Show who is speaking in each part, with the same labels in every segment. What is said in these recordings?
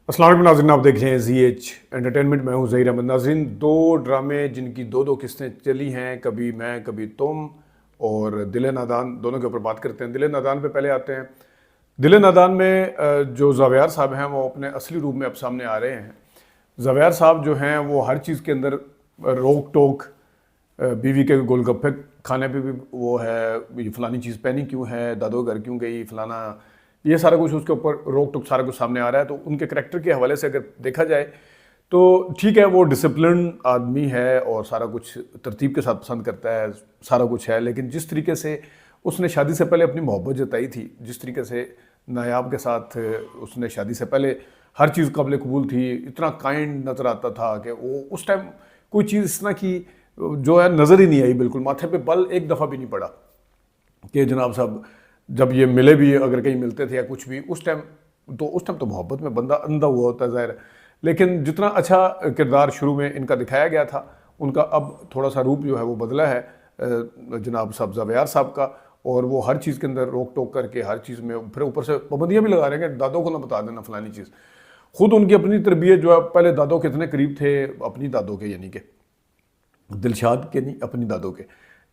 Speaker 1: अस्सलाम वालेकुम नाज़रीन, आप देख रहे हैं ZH एंटरटेनमेंट। मैं हूं ज़हीर अहमद। नाज़रीन, दो ड्रामे जिनकी दो दो किस्तें चली हैं, कभी मैं कभी तुम और दिल नादान, दोनों के ऊपर बात करते हैं। दिल नादान पे पहले आते हैं। दिल नादान में जो ज़ावियार साहब हैं वो अपने असली रूप में अब सामने आ रहे हैं। ज़ावियार साहब जो हैं वो हर चीज़ के अंदर रोक टोक, बीवी के गोलगप्पे खाने पे भी वो है, ये फलानी चीज़ पहनी क्यों है, दादो घर क्यों गई, फलाना, ये सारा कुछ उसके ऊपर रोक टोक सारा कुछ सामने आ रहा है। तो उनके करैक्टर के हवाले से अगर देखा जाए तो ठीक है, वो डिसिप्लिन आदमी है और सारा कुछ तरतीब के साथ पसंद करता है, सारा कुछ है। लेकिन जिस तरीके से उसने शादी से पहले अपनी मोहब्बत जताई थी, जिस तरीके से नायाब के साथ उसने शादी से पहले हर चीज़ काबिल कबूल थी, इतना काइंड नज़र आता था कि वो उस टाइम कोई चीज़ इस तरह की जो है नज़र ही नहीं आई, बिल्कुल माथे पे बल एक दफ़ा भी नहीं पड़ा कि जनाब साहब जब ये मिले भी, अगर कहीं मिलते थे या कुछ भी, उस टाइम तो मोहब्बत में बंदा अंधा हुआ होता है ज़ाहिर है। लेकिन जितना अच्छा किरदार शुरू में इनका दिखाया गया था, उनका अब थोड़ा सा रूप जो है वो बदला है जनाब साहब ज़ावियार साहब का। और वो हर चीज़ के अंदर रोक टोक करके हर चीज़ में फिर ऊपर से पाबंदियाँ भी लगा रहे हैं कि दादों को ना बता देना फलानी चीज़। खुद उनकी अपनी तरबियत जो है, पहले दादों के इतने करीब थे, अपनी दादों के, यानी कि दिलशाद के नहीं, अपनी दादों के,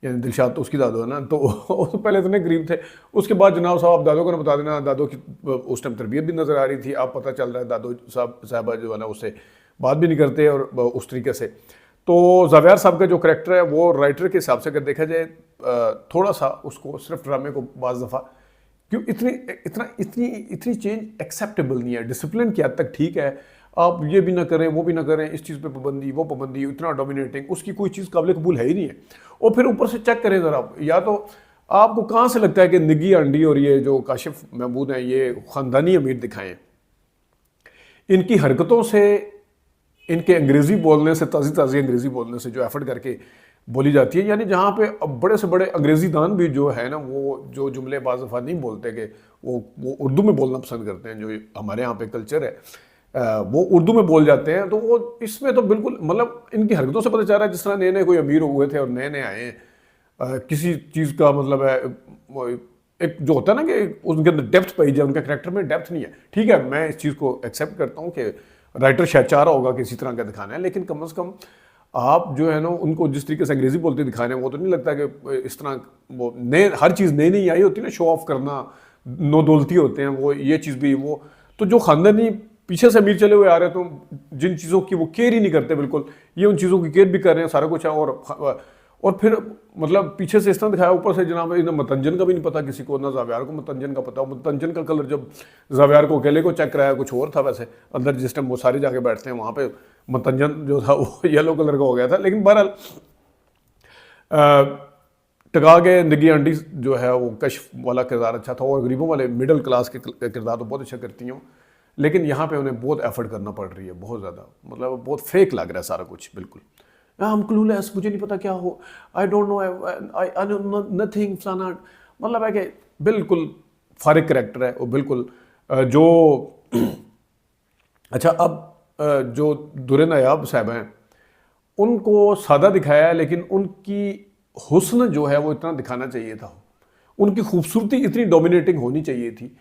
Speaker 1: यानी दिलशाद तो उसकी दादो है ना, तो वो पहले इतने करीब थे। उसके बाद जनाब साहब आप दादों को ना बता देना, दादों की उस टाइम तरबियत भी नज़र आ रही थी। अब पता चल रहा है दादो साहबा जो है ना उससे बात भी नहीं करते और उस तरीके से। तो ज़ावियार साहब का जो करैक्टर है वो राइटर के हिसाब से अगर देखा जाए, थोड़ा सा उसको सिर्फ ड्रामे को बाज़ दफ़ा क्यों इतनी चेंज एक्सेप्टेबल नहीं है। डिसिप्लिन की हद तक ठीक है, आप ये भी ना करें वो भी ना करें, इस चीज़ पे पाबंदी वो पाबंदी, इतना डोमिनेटिंग, उसकी कोई चीज़ काबिल कबूल है ही नहीं है। और फिर ऊपर से चेक करें ज़रा, या तो आपको कहाँ से लगता है कि निगी आंडी और ये जो काशिफ महमूद हैं ये ख़ानदानी अमीर दिखाएं। इनकी हरकतों से, इनके अंग्रेज़ी बोलने से, ताज़ी ताज़ी अंग्रेज़ी बोलने से जो एफर्ट करके बोली जाती है, यानी जहाँ पे अब बड़े से बड़े अंग्रेज़ी दान भी जो है ना, वो जो जुमले बाज़ दफ़ा नहीं बोलते कि वो उर्दू में बोलना पसंद करते हैं, जो हमारे यहाँ पे कल्चर है, वो उर्दू में बोल जाते हैं। तो वो इसमें तो बिल्कुल, मतलब इनकी हरकतों से पता चल रहा है जिस तरह नए नए कोई अमीर हुए थे और नए नए आए हैं। किसी चीज़ का मतलब है, वो एक जो होता है ना कि उनके अंदर डेप्थ पाई जाए, उनके करेक्टर में डेप्थ नहीं है। ठीक है, मैं इस चीज़ को एक्सेप्ट करता हूँ कि राइटर शायद चाह रहा होगा कि इसी तरह का दिखाना है, लेकिन कम से कम आप जो है ना उनको जिस तरीके से अंग्रेज़ी बोलते दिखा रहे हैं, वो तो नहीं लगता कि इस तरह वो नए हर चीज़ नई नई आई होती है ना, शो ऑफ करना, नो दौलती होते हैं वो, ये चीज़ भी वो। तो जो ख़ानदानी पीछे से अमीर चले हुए आ रहे हैं, तो जिन चीज़ों की वो केयर ही नहीं करते बिल्कुल, ये उन चीज़ों की केयर भी कर रहे हैं, सारा कुछ है। और फिर मतलब पीछे से इस तरह दिखाया, ऊपर से जनाब इन्हें मतंजन का भी नहीं पता किसी को, ना ज़ावियार को मतंजन का पता। मतंजन का कलर जब ज़ावियार को अकेले को चेक कराया कुछ और था, वैसे अंदर जिस टाइम वो सारे जाके बैठते हैं वहाँ पे मतंजन जो था वो येलो कलर का हो गया था। लेकिन बहरहाल टका के निगी आंटी जो है वो कश्फ वाला किरदार अच्छा था, और गरीबों वाले मिडिल क्लास के किरदार तो बहुत अच्छा करती हूँ। लेकिन यहाँ पे उन्हें बहुत एफर्ट करना पड़ रही है, बहुत ज़्यादा, मतलब बहुत फेक लग रहा है सारा कुछ बिल्कुल। हम क्लूलेस, मुझे नहीं पता क्या हो, I don't know, I know nothing फलाना, मतलब है कि बिल्कुल फारिग करैक्टर है वो बिल्कुल। जो अच्छा, अब जो दुरे नायाब साहब हैं उनको सादा दिखाया है, लेकिन उनकी हुस्न जो है वो इतना दिखाना चाहिए था, उनकी खूबसूरती इतनी डोमिनेटिंग होनी चाहिए थी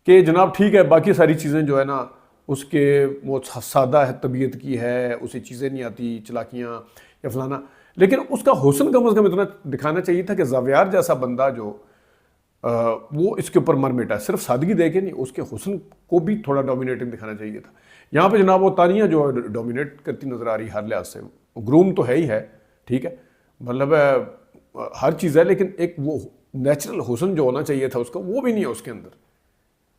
Speaker 1: कि जनाब ठीक है, बाकी सारी चीज़ें जो है ना उसके वो सादा है, तबीयत की है, उसे चीज़ें नहीं आती, चलाकियाँ या फलाना, लेकिन उसका हुस्न कम से कम इतना दिखाना चाहिए था कि ज़ावियार जैसा बंदा जो वो इसके ऊपर मर मिटा है। सिर्फ सादगी दे के नहीं, उसके हुस्न को भी थोड़ा डोमिनेटिंग दिखाना चाहिए था। यहाँ पे जनाब वो तानिया जो है डोमिनेट करती नज़र आ रही हर लिहाज से। ग्रूम तो है ही है, ठीक है, मतलब हर चीज़ है, लेकिन एक वो नेचुरल हुस्न जो होना चाहिए था उसका, वो भी नहीं है उसके अंदर।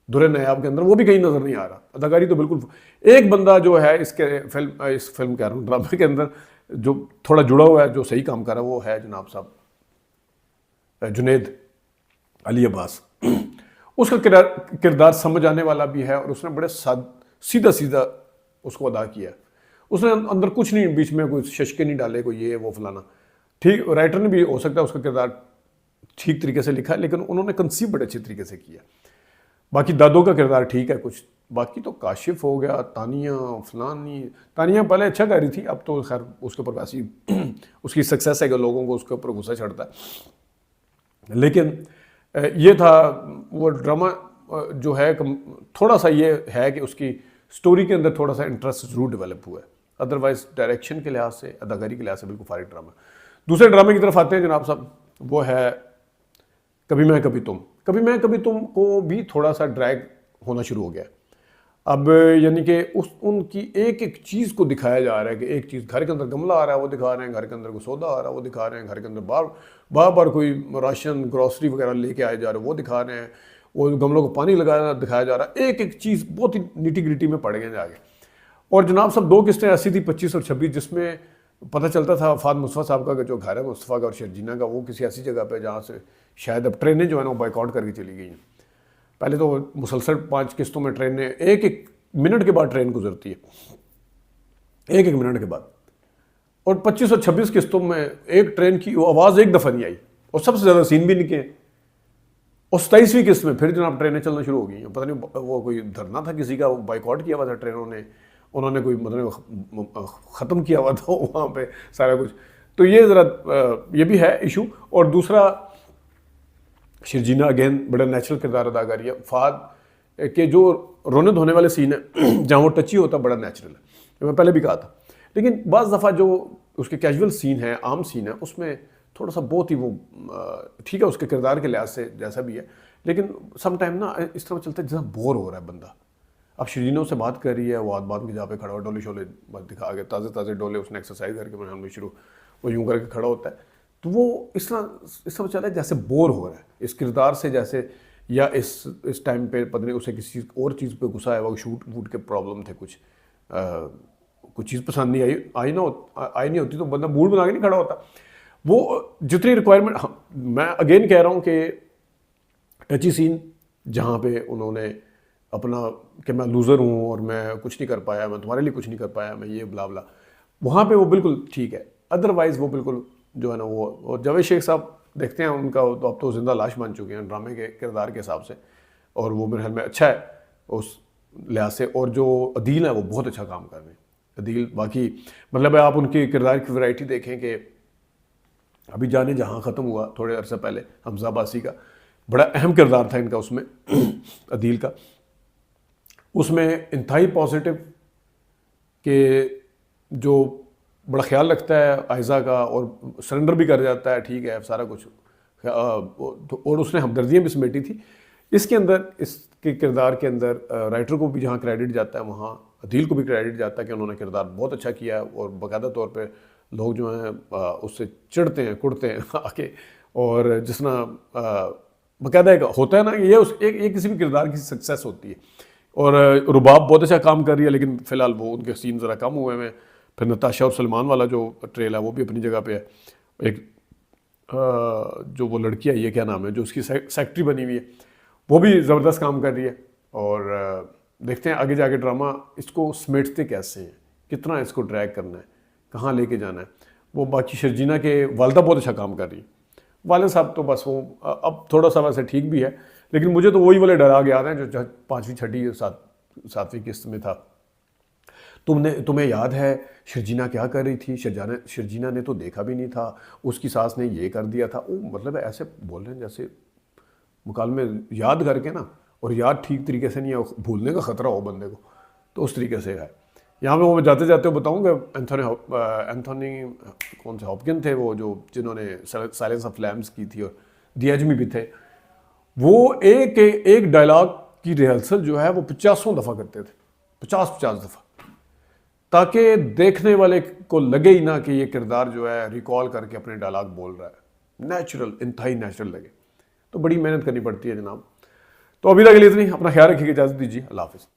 Speaker 1: दुरे नायाब के अंदर वो भी कहीं नज़र नहीं आ रहा। अदाकारी तो बिल्कुल, एक बंदा जो है इस फिल्म कह रहा हूँ, ड्रामे के अंदर जो थोड़ा जुड़ा हुआ है, जो सही काम कर रहा है, वो है जनाब साहब जुनैद अली अब्बास। उसका किरदार समझ आने वाला भी है, और उसने बड़े सीधा सीधा उसको अदा किया। उसने अंदर कुछ नहीं, बीच में कोई शशके नहीं डाले, कोई ये वो फलाना। ठीक, राइटर ने भी हो सकता है उसका किरदार ठीक तरीके से लिखा है, लेकिन उन्होंने कंसीव बड़े अच्छे तरीके से किया। बाकी दादों का किरदार ठीक है कुछ, बाकी तो काशिफ हो गया, तानिया फलानी, तानिया पहले अच्छा कर रही थी, अब तो खैर उसके ऊपर वैसी उसकी सक्सेस है कि लोगों को उसके ऊपर गुस्सा चढ़ता है। लेकिन ये था वो ड्रामा जो है, थोड़ा सा ये है कि उसकी स्टोरी के अंदर थोड़ा सा इंटरेस्ट ज़रूर डेवलप हुआ है, अदरवाइज डायरेक्शन के लिहाज से, अदाकारी के लिहाज से बिल्कुल फारिग ड्रामा। दूसरे ड्रामे की तरफ आते हैं जनाब साहब, वो है कभी मैं कभी तुम। कभी मैं कभी तुम को भी थोड़ा सा ड्रैग होना शुरू हो गया। अब यानी कि उनकी एक एक चीज़ को दिखाया जा रहा है कि एक चीज़ घर के अंदर गमला आ रहा है वो दिखा रहे हैं, घर के अंदर कोई सौदा आ रहा है वो दिखा रहे हैं, घर के अंदर बार बार कोई राशन ग्रॉसरी वगैरह लेके आए जा रहे हैं वो दिखा रहे हैं, वो गमलों को पानी लगाना दिखाया जा रहा है, एक एक चीज़ बहुत ही निटी ग्रिटी में पड़ गए जाके। और जनाब सब 2 किस्तें ऐसी थी 25 और 26 जिसमें पता चलता था फाद मुस्तफ़ा साहब का जो घर है मुस्तफ़ा का और शर्जीना का, वो किसी ऐसी जगह पे जहाँ से शायद अब ट्रेनें जो है ना वो बाइकआउट करके चली गई हैं। पहले तो मुसलसल 5 किस्तों में ट्रेनें एक एक मिनट के बाद ट्रेन गुजरती है, एक एक मिनट के बाद, और 25 और 26 किस्तों में एक ट्रेन की आवाज़ एक दफ़ा नहीं आई और सबसे ज़्यादा सीन भी निकले। और 27वीं किस्त में फिर जनाब ट्रेनें चलना शुरू हो गई। पता नहीं वो कोई धरना था किसी का, वो बाइकआउट किया हुआ था ट्रेनों ने, उन्होंने कोई मतलब ख़त्म किया हुआ था वहाँ पे सारा कुछ। तो ये ज़रा ये भी है इशू। और दूसरा शर्जीना अगेन बड़ा नेचुरल किरदार अदा कर रही है। फाद के जो रोने धोने वाले सीन है जहाँ वो टची होता बड़ा नेचुरल है, मैं पहले भी कहा था। लेकिन बाज़ दफ़ा जो उसके कैजुअल सीन है, आम सीन है, उसमें थोड़ा सा बहुत ही वो ठीक है उसके किरदार के लिहाज से जैसा भी है, लेकिन सम टाइम ना इस तरह चलता है जैसा बोर हो रहा है बंदा। अब शर्जीना उससे बात कर रही है, वो बात की जहाँ पे खड़ा हो, डोले शोले दिखा के ताज़े ताज़े डोले उसने एक्सरसाइज करके बनाने शुरू, वो यूँ करके खड़ा होता है, तो वो इस तरह चल रहा है जैसे बोर हो रहा है इस किरदार से, जैसे या इस टाइम पे पता नहीं उसे किसी और चीज़ पे गुस्सा है, वो शूट वूट के प्रॉब्लम थे कुछ, कुछ चीज़ पसंद नहीं आई नहीं होती तो बंदा मूड बना के नहीं खड़ा होता। वो जितनी रिक्वायरमेंट, मैं अगेन कह रहा हूँ कि टची सीन जहाँ पे उन्होंने अपना कि मैं लूज़र हूँ और मैं कुछ नहीं कर पाया, मैं तुम्हारे लिए कुछ नहीं कर पाया, मैं ये ब्ला ब्ला, वहाँ पे वो बिल्कुल ठीक है। अदरवाइज़ वो बिल्कुल जो है ना वो, और जावेद शेख साहब देखते हैं उनका तो अब तो जिंदा लाश बन चुके हैं ड्रामे के किरदार के हिसाब से, और वो मेरे ख्याल में अच्छा है उस लिहाज से। और जो अदील है वो बहुत अच्छा काम कर रहे हैं। अदील बाकी मतलब आप उनकी किरदार की वैरायटी देखें कि अभी जाने जहाँ ख़त्म हुआ थोड़े अरसे पहले, हमजा अब्बासी का बड़ा अहम किरदार था इनका उसमें अदील का, उसमें इंतहाई पॉजिटिव के जो बड़ा ख्याल रखता है आयज़ा का और सरेंडर भी कर जाता है, ठीक है सारा कुछ, और उसने हमदर्दियाँ भी समेटी थी इसके अंदर। इसके किरदार के अंदर राइटर को भी जहाँ क्रेडिट जाता है वहाँ अदील को भी क्रेडिट जाता है कि उन्होंने किरदार बहुत अच्छा किया है। और बाकायदा तौर पे लोग जो हैं उससे चिढ़ते हैं कुड़ते हैं आके, और जिस तरह बाकायदा एक होता है ना ये एक किसी भी किरदार की सक्सेस होती है। और रुबाब बहुत अच्छा काम कर रही है, लेकिन फ़िलहाल वो उनके सीन ज़रा कम हुए हैं। फिर नताशा और सलमान वाला जो ट्रेल है वो भी अपनी जगह पे है। एक जो वो लड़की है ये क्या नाम है जो उसकी सेक्रेटरी बनी हुई है, वो भी ज़बरदस्त काम कर रही है। और देखते हैं आगे जाके ड्रामा इसको समेटते कैसे हैं, कितना इसको ड्रैग करना है, कहाँ लेके जाना है। वो बाकी शर्जीना के वालदा बहुत अच्छा काम कर रही है। वालिद साहब तो बस वो अब थोड़ा सा वैसे ठीक भी है, लेकिन मुझे तो वही वाले डराग याद हैं जो 5वीं 6वीं 7वीं किस्त में था। तुम्हें याद है शर्जीना क्या कर रही थी, शर्जीना ने तो देखा भी नहीं था, उसकी सास ने ये कर दिया था। वो मतलब ऐसे बोल रहे हैं जैसे मुकालमे याद करके ना, और याद ठीक तरीके से नहीं है, भूलने का ख़तरा हो बंदे को, तो उस तरीके से है। यहाँ पे वो जाते जाते बताऊँगा एंथोनी कौन से हॉपकिन थे वो जो जिन्होंने साइलेंस ऑफ लैम्स की थी, और दी एजमी भी थे। वो एक डायलॉग की रिहर्सल जो है वो 50 दफ़ा करते थे, 50 दफ़ा, ताकि देखने वाले को लगे ही ना कि ये किरदार जो है रिकॉल करके अपने डायलॉग बोल रहा है, नेचुरल, इंतहाई नेचुरल लगे। तो बड़ी मेहनत करनी पड़ती है जनाब। तो अभी तक के लिए इतनी, अपना ख्याल रखिएगा, इजाज़त दीजिए, अल्लाह हाफ़िज़।